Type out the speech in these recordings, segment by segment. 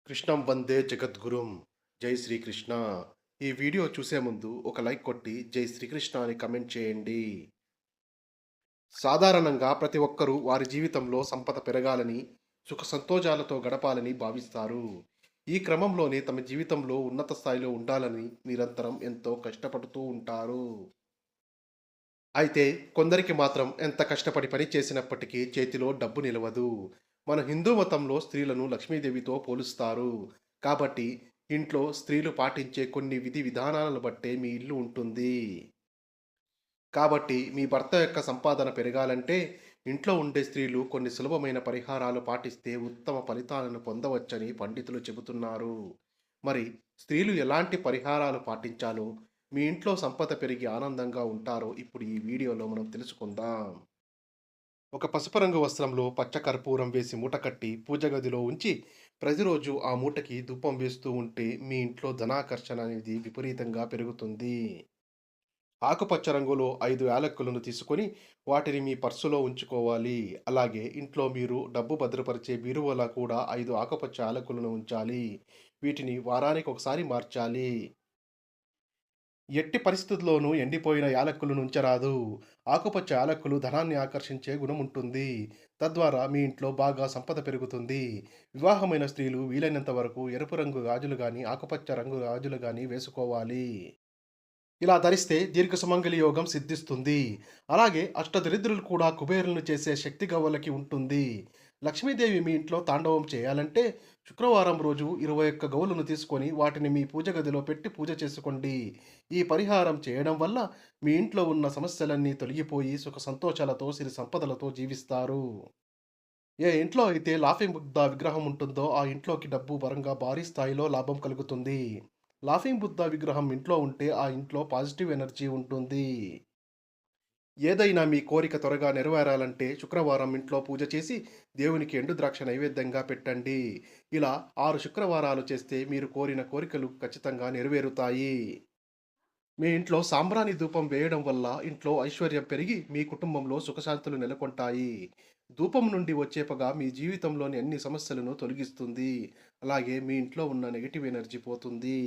కృష్ణం వందే జగద్గురుం. జై శ్రీకృష్ణ. ఈ వీడియో చూసే ముందు ఒక లైక్ కొట్టి జై శ్రీకృష్ణ అని కమెంట్ చేయండి. సాధారణంగా ప్రతి ఒక్కరూ వారి జీవితంలో సంపద పెరగాలని, సుఖ సంతోషాలతో గడపాలని భావిస్తారు. ఈ క్రమంలోనే తమ జీవితంలో ఉన్నత స్థాయిలో ఉండాలని నిరంతరం ఎంతో కష్టపడుతూ ఉంటారు. అయితే కొందరికి మాత్రం ఎంత కష్టపడి పని చేసినప్పటికీ చేతిలో డబ్బు నిలవదు. మన హిందూ మతంలో స్త్రీలను లక్ష్మీదేవితో పోలుస్తారు. కాబట్టి ఇంట్లో స్త్రీలు పాటించే కొన్ని విధి విధానాలను బట్టే మీ ఇల్లు ఉంటుంది. కాబట్టి మీ భర్త యొక్క సంపాదన పెరగాలంటే ఇంట్లో ఉండే స్త్రీలు కొన్ని సులభమైన పరిహారాలు పాటిస్తే ఉత్తమ ఫలితాలను పొందవచ్చని పండితులు చెబుతున్నారు. మరి స్త్రీలు ఎలాంటి పరిహారాలు పాటించాలో, మీ ఇంట్లో సంపద పెరిగి ఆనందంగా ఉంటారో ఇప్పుడు ఈ వీడియోలో మనం తెలుసుకుందాం. ఒక పసుపు రంగు వస్త్రంలో పచ్చ కర్పూరం వేసి మూట కట్టి పూజ గదిలో ఉంచి ప్రతిరోజు ఆ మూటకి ధూపం వేస్తూ ఉంటే మీ ఇంట్లో ధనాకర్షణ అనేది విపరీతంగా పెరుగుతుంది. ఆకుపచ్చ రంగులో 5 యాలక్కులను తీసుకొని వాటిని మీ పర్సులో ఉంచుకోవాలి. అలాగే ఇంట్లో మీరు డబ్బు భద్రపరిచే బీరువాలో కూడా 5 ఆకుపచ్చ యాలకులను ఉంచాలి. వీటిని వారానికి ఒకసారి మార్చాలి. ఎట్టి పరిస్థితుల్లోనూ ఎండిపోయిన యాలక్కులను ఉంచరాదు. ఆకుపచ్చ యాలక్కులు ధనాన్ని ఆకర్షించే గుణం ఉంటుంది. తద్వారా మీ ఇంట్లో బాగా సంపద పెరుగుతుంది. వివాహమైన స్త్రీలు వీలైనంత వరకు ఎరుపు రంగు గాజులు గాని, ఆకుపచ్చ రంగు గాజులు గాని వేసుకోవాలి. ఇలా ధరిస్తే దీర్ఘ సుమంగళి యోగం సిద్ధిస్తుంది. అలాగే అష్టదరిద్రులు కూడా కుబేరులను చేసే శక్తి గవ్వలకి ఉంటుంది. లక్ష్మీదేవి మీ ఇంట్లో తాండవం చేయాలంటే శుక్రవారం రోజు 21 గవ్వలను తీసుకొని వాటిని మీ పూజ గదిలో పెట్టి పూజ చేసుకోండి. ఈ పరిహారం చేయడం వల్ల మీ ఇంట్లో ఉన్న సమస్యలన్నీ తొలగిపోయి సుఖ సంతోషాలతో సిరి సంపదలతో జీవిస్తారు. ఏ ఇంట్లో అయితే లాఫింగ్ బుద్ధ విగ్రహం ఉంటుందో ఆ ఇంట్లోకి డబ్బు పరంగా భారీ స్థాయిలో లాభం కలుగుతుంది. లాఫింగ్ బుద్ధ విగ్రహం ఇంట్లో ఉంటే ఆ ఇంట్లో పాజిటివ్ ఎనర్జీ ఉంటుంది. ఏదైనా మీ కోరిక త్వరగా నెరవేరాలంటే శుక్రవారం ఇంట్లో పూజ చేసి దేవునికి ఎండు ద్రాక్ష నైవేద్యంగా పెట్టండి. ఇలా 6 శుక్రవారాలు చేస్తే మీరు కోరిన కోరికలు ఖచ్చితంగా నెరవేరుతాయి. మీ ఇంట్లో సాంబ్రాణి ధూపం వేయడం వల్ల ఇంట్లో ఐశ్వర్యం పెరిగి మీ కుటుంబంలో సుఖశాంతులు నెలకొంటాయి. ధూపం నుండి వచ్చే పొగ మీ జీవితంలోని అన్ని సమస్యలను తొలగిస్తుంది. అలాగే మీ ఇంట్లో ఉన్న నెగటివ్ ఎనర్జీ పోతుంది.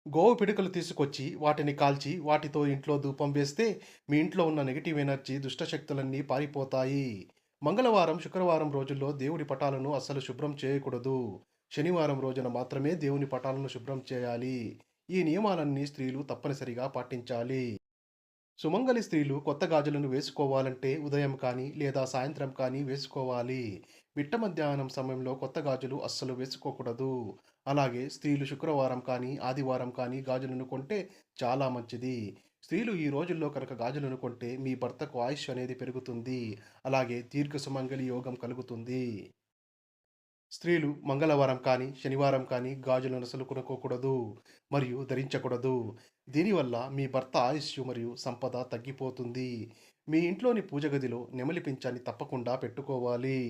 గోవు పిడకలు తీసుకొచ్చి వాటిని కాల్చి వాటితో ఇంట్లో ధూపం వేస్తే మీ ఇంట్లో ఉన్న నెగటివ్ ఎనర్జీ దుష్టశక్తులన్నీ పారిపోతాయి. మంగళవారం శుక్రవారం రోజుల్లో దేవుడి పటాలను అస్సలు శుభ్రం చేయకూడదు. శనివారం రోజున మాత్రమే దేవుని పటాలను శుభ్రం చేయాలి. ఈ నియమాలన్నీ స్త్రీలు తప్పనిసరిగా పాటించాలి. సుమంగలి స్త్రీలు కొత్త గాజులను వేసుకోవాలంటే ఉదయం కానీ లేదా సాయంత్రం కానీ వేసుకోవాలి. మిట్ట మధ్యాహ్నం సమయంలో కొత్త గాజులు అస్సలు వేసుకోకూడదు. అలాగే స్త్రీలు శుక్రవారం కానీ ఆదివారం కానీ గాజులను కొంటే చాలా మంచిది. స్త్రీలు ఈ రోజుల్లో కనుక గాజులను కొంటే మీ భర్తకు ఆయుష్ అనేది పెరుగుతుంది. అలాగే దీర్ఘ సుమంగళి యోగం కలుగుతుంది. స్త్రీలు మంగళవారం కానీ, శనివారం కానీ గాజులను అసలు కొనుక్కోకూడదు మరియు ధరించకూడదు. దీనివల్ల మీ భర్త ఆయుస్సు మరియు సంపద తగ్గిపోతుంది. మీ ఇంట్లోని పూజ గదిలో నెమలి పించాన్ని తప్పకుండా పెట్టుకోవాలి.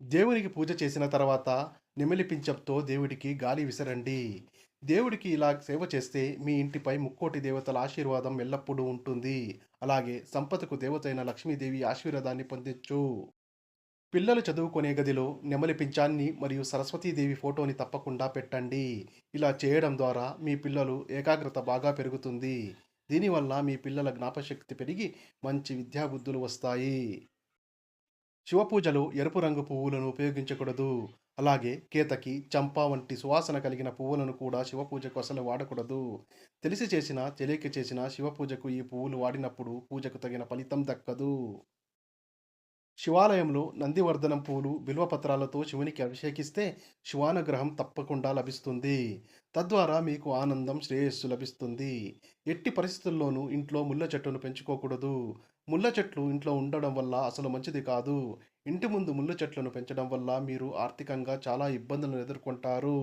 దేవునికి పూజ చేసిన తర్వాత నెమలి పించంతో దేవుడికి గాలి విసరండి. దేవుడికి ఇలా సేవ చేస్తే మీ ఇంటిపై ముక్కోటి దేవతల ఆశీర్వాదం ఎల్లప్పుడూ ఉంటుంది. అలాగే సంపదకు దేవతైన లక్ష్మీదేవి ఆశీర్వాదాన్ని పొందొచ్చు. పిల్లలు చదువుకునే గదిలో నెమలి పింఛాన్ని మరియు సరస్వతీదేవి ఫోటోని తప్పకుండా పెట్టండి. ఇలా చేయడం ద్వారా మీ పిల్లలు ఏకాగ్రత బాగా పెరుగుతుంది. దీనివల్ల మీ పిల్లల జ్ఞాపశక్తి పెరిగి మంచి విద్యాబుద్ధులు వస్తాయి. శివపూజలో ఎరుపు రంగు పువ్వులను ఉపయోగించకూడదు. అలాగే కేతకి, చంపా వంటి సువాసన కలిగిన పువ్వులను కూడా శివపూజకు అసలు వాడకూడదు. తెలిసి చేసినా, తెలియక చేసినా శివపూజకు ఈ పువ్వులు వాడినప్పుడు పూజకు తగిన ఫలితం దక్కదు. శివాలయంలో నందివర్ధనం పూలు బిల్వపత్రాలతో శివునికి అభిషేకిస్తే శివానుగ్రహం తప్పకుండా లభిస్తుంది. తద్వారా మీకు ఆనందం శ్రేయస్సు లభిస్తుంది. ఎట్టి పరిస్థితుల్లోనూ ఇంట్లో ముళ్ళ చెట్టును పెంచుకోకూడదు. ముళ్ళ చెట్లు ఇంట్లో ఉండడం వల్ల అసలు మంచిది కాదు. ఇంటి ముందు ముళ్ళ చెట్లను పెంచడం వల్ల మీరు ఆర్థికంగా చాలా ఇబ్బందులను ఎదుర్కొంటారు.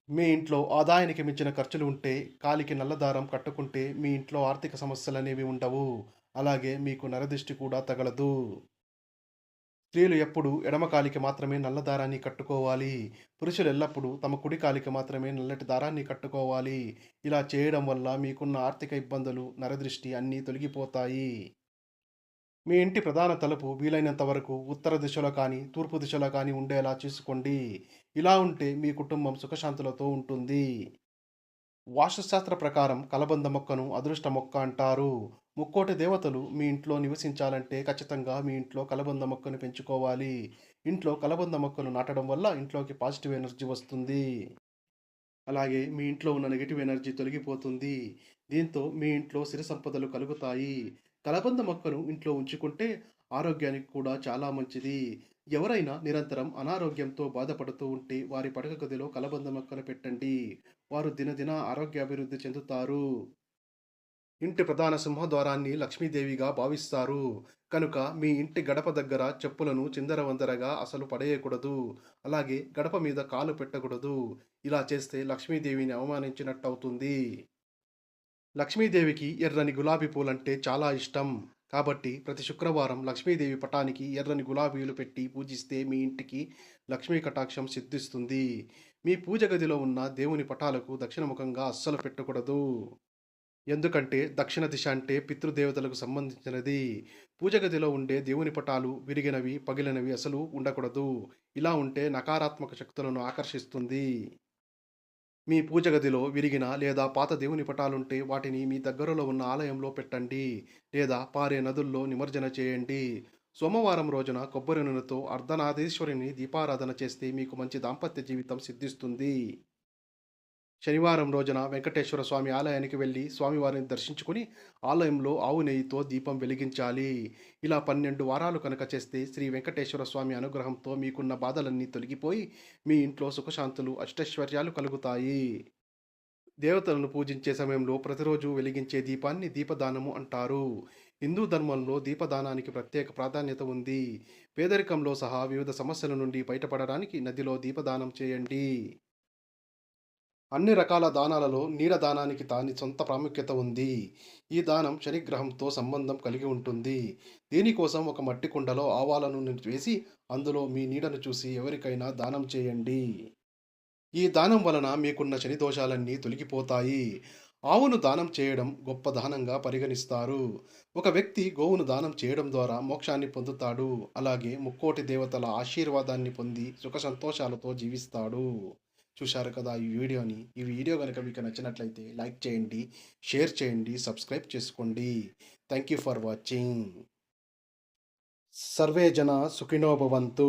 మీ ఇంట్లో ఆదాయానికి మించిన ఖర్చులు ఉంటే కాలికి నల్లదారం కట్టుకుంటే మీ ఇంట్లో ఆర్థిక సమస్యలనేవి ఉండవు. అలాగే మీకు నరదిష్టి కూడా తగలదు. స్త్రీలు ఎప్పుడు ఎడమ కాలికి మాత్రమే నల్ల దారాన్ని కట్టుకోవాలి. పురుషులు ఎల్లప్పుడూ తమ కుడి కాలికి మాత్రమే నల్లటి దారాన్ని కట్టుకోవాలి. ఇలా చేయడం వల్ల మీకున్న ఆర్థిక ఇబ్బందులు, నరదృష్టి అన్నీ తొలగిపోతాయి. మీ ఇంటి ప్రధాన తలుపు వీలైనంత వరకు ఉత్తర దిశలో కానీ, తూర్పు దిశలో కానీ ఉండేలా చూసుకోండి. ఇలా ఉంటే మీ కుటుంబం సుఖశాంతులతో ఉంటుంది. వాస్తుశాస్త్ర ప్రకారం కలబంద మొక్కను అదృష్ట మొక్క అంటారు. ముక్కోటి దేవతలు మీ ఇంట్లో నివసించాలంటే ఖచ్చితంగా మీ ఇంట్లో కలబంద మొక్కను పెంచుకోవాలి. ఇంట్లో కలబంద మొక్కలు నాటడం వల్ల ఇంట్లోకి పాజిటివ్ ఎనర్జీ వస్తుంది. అలాగే మీ ఇంట్లో ఉన్న నెగెటివ్ ఎనర్జీ తొలగిపోతుంది. దీంతో మీ ఇంట్లో సిరి సంపదలు కలుగుతాయి. కలబంద మొక్కను ఇంట్లో ఉంచుకుంటే ఆరోగ్యానికి కూడా చాలా మంచిది. ఎవరైనా నిరంతరం అనారోగ్యంతో బాధపడుతూ ఉంటే వారి పడక గదిలో కలబంద మొక్కను పెట్టండి. వారు దినదిన ఆరోగ్యాభివృద్ధి చెందుతారు. ఇంటి ప్రధాన సింహద్వారాన్ని లక్ష్మీదేవిగా భావిస్తారు. కనుక మీ ఇంటి గడప దగ్గర చెప్పులను చిందరవందరగా అసలు పడేయకూడదు. అలాగే గడప మీద కాలు పెట్టకూడదు. ఇలా చేస్తే లక్ష్మీదేవిని అవమానించినట్టవుతుంది. లక్ష్మీదేవికి ఎర్రని గులాబీ పూలంటే చాలా ఇష్టం. కాబట్టి ప్రతి శుక్రవారం లక్ష్మీదేవి పటానికి ఎర్రని గులాబీలు పెట్టి పూజిస్తే మీ ఇంటికి లక్ష్మీ కటాక్షం సిద్ధిస్తుంది. మీ పూజ గదిలో ఉన్న దేవుని పటాలకు దక్షిణముఖంగా అస్సలు పెట్టకూడదు. ఎందుకంటే దక్షిణ దిశ అంటే పితృదేవతలకు సంబంధించినది. పూజ గదిలో ఉండే దేవుని పటాలు విరిగినవి, పగిలినవి అసలు ఉండకూడదు. ఇలా ఉంటే నకారాత్మక శక్తులను ఆకర్షిస్తుంది. మీ పూజ గదిలో విరిగిన లేదా పాత దేవుని పటాలుంటే వాటిని మీ దగ్గరలో ఉన్న ఆలయంలో పెట్టండి. లేదా పారే నదుల్లో నిమజ్జన చేయండి. సోమవారం రోజున కొబ్బరి నూనెతో అర్ధనారీశ్వరుని దీపారాధన చేస్తే మీకు మంచి దాంపత్య జీవితం సిద్ధిస్తుంది. శనివారం రోజున వెంకటేశ్వర స్వామి ఆలయానికి వెళ్ళి స్వామివారిని దర్శించుకుని ఆలయంలో ఆవు నెయ్యితో దీపం వెలిగించాలి. ఇలా 12 వారాలు కనుక చేస్తే శ్రీ వెంకటేశ్వర స్వామి అనుగ్రహంతో మీకున్న బాధలన్నీ తొలగిపోయి మీ ఇంట్లో సుఖశాంతులు అష్టైశ్వర్యాలు కలుగుతాయి. దేవతలను పూజించే సమయంలో ప్రతిరోజు వెలిగించే దీపాన్ని దీపదానము అంటారు. హిందూ ధర్మంలో దీపదానానికి ప్రత్యేక ప్రాధాన్యత ఉంది. పేదరికంలో సహా వివిధ సమస్యల నుండి బయటపడడానికి నదిలో దీపదానం చేయండి. అన్ని రకాల దానాలలో నీడ దానానికి దాని సొంత ప్రాముఖ్యత ఉంది. ఈ దానం శనిగ్రహంతో సంబంధం కలిగి ఉంటుంది. దీనికోసం ఒక మట్టి కుండలో ఆవాల నూనెను వేసి అందులో మీ నీడను చూసి ఎవరికైనా దానం చేయండి. ఈ దానం వలన మీకున్న శని దోషాలన్నీ తొలగిపోతాయి. ఆవును దానం చేయడం గొప్ప దానంగా పరిగణిస్తారు. ఒక వ్యక్తి గోవును దానం చేయడం ద్వారా మోక్షాన్ని పొందుతాడు. అలాగే ముక్కోటి దేవతల ఆశీర్వాదాన్ని పొంది సుఖ సంతోషాలతో జీవిస్తాడు. చూశారు కదా ఈ వీడియోని. ఈ వీడియో గనుక మీకు నచ్చినట్లయితే లైక్ చేయండి, షేర్ చేయండి, సబ్స్క్రైబ్ చేసుకోండి. Thank you for watching. Survey జన సుఖినో భవంతు.